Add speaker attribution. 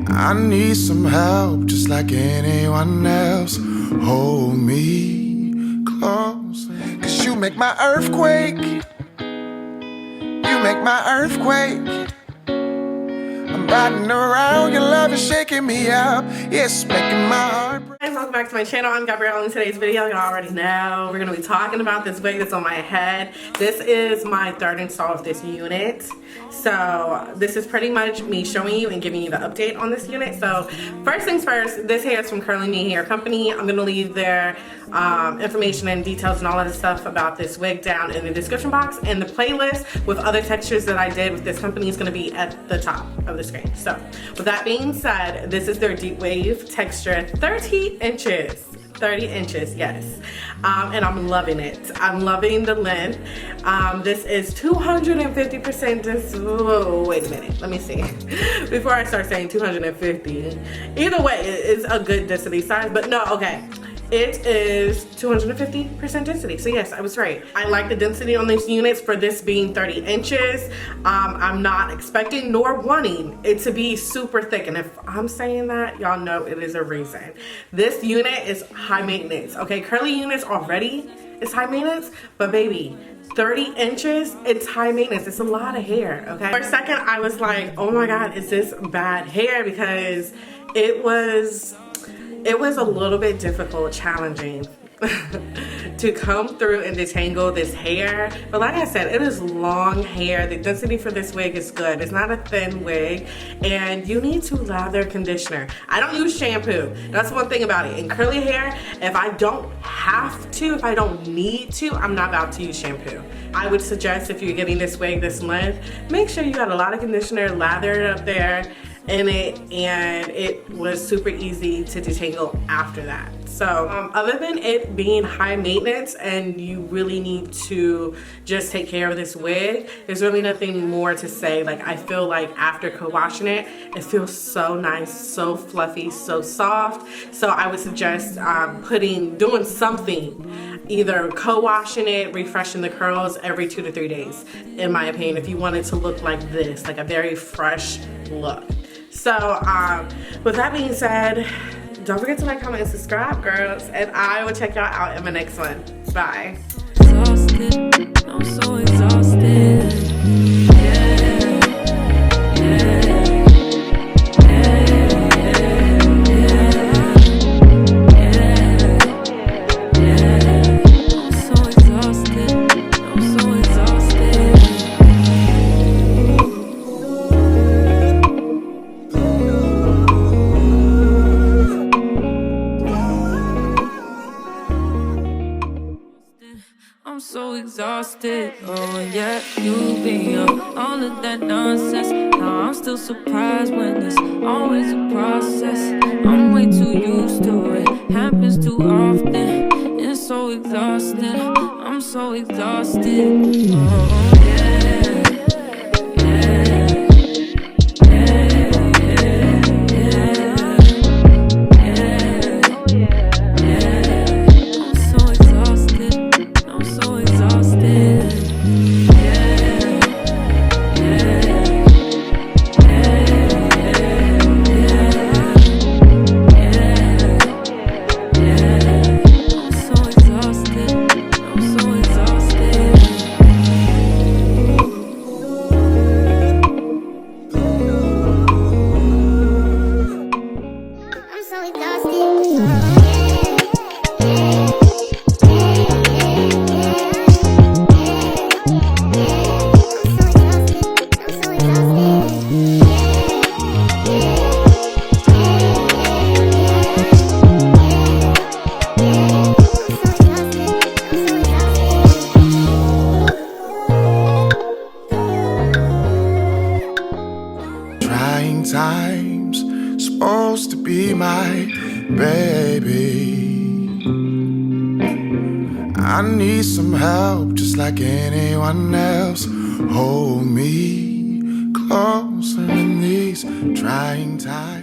Speaker 1: I need some help just like anyone else. Hold me close, 'cause you make my earthquake. You make my earthquake. I'm riding around, your love is shaking me up. It's making my heart break.
Speaker 2: Guys, welcome back to my channel. I'm Gabrielle. In today's video, y'all already know we're gonna be talking about this wig that's on my head. This is my third install of this unit. So this is pretty much me showing you and giving you the update on this unit. So first things first, this hair is from Curlyme Hair Company. I'm gonna leave their information and details and all of the stuff about this wig down in the description box, and the playlist with other textures that I did with this company is gonna be at the top of the screen. So with that being said, this is their Deepwave texture, 30 inches. 30 inches, yes. And I'm loving it. I'm loving the length. This is 250% wait a minute, let me see. Before I start saying 250. Either way, it's a good density size, but no, okay. It is 250% density, so yes, I was right. I like the density on these units for this being 30 inches. I'm not expecting nor wanting it to be super thick, and if I'm saying that, y'all know it is a reason. This unit is high maintenance, okay? Curly units already is high maintenance, but baby, 30 inches, it's high maintenance. It's a lot of hair, okay? For a second, I was like, oh my God, is this bad hair? Because it was a little bit difficult, challenging to come through and detangle this hair. But like I said, it is long hair. The density for this wig is good. It's not a thin wig, and you need to lather conditioner. I don't use shampoo. That's one thing about it. In curly hair, if I don't have to, if I don't need to, I'm not about to use shampoo. I would suggest if you're getting this wig this length, make sure you got a lot of conditioner, lather it up there in it, and it was super easy to detangle after that. So other than it being high maintenance and you really need to just take care of this wig, there's really nothing more to say. Like, I feel like after co-washing it, it feels so nice, so fluffy, so soft. So I would suggest doing something, either co-washing it, refreshing the curls every 2 to 3 days, in my opinion, if you want it to look like this, like a very fresh look. So with that being said, don't forget to like, comment, and subscribe, girls, and I will check y'all out in my next one. Bye.
Speaker 3: Exhausted. I'm so exhausted. I'm so exhausted, oh yeah, you've been on all of that nonsense. Now I'm still surprised when it's always a process. I'm way too used to it, happens too often. It's so exhausting, I'm so exhausted, oh yeah.
Speaker 1: Times supposed to be my baby. I need some help just like anyone else. Hold me closer in these trying times.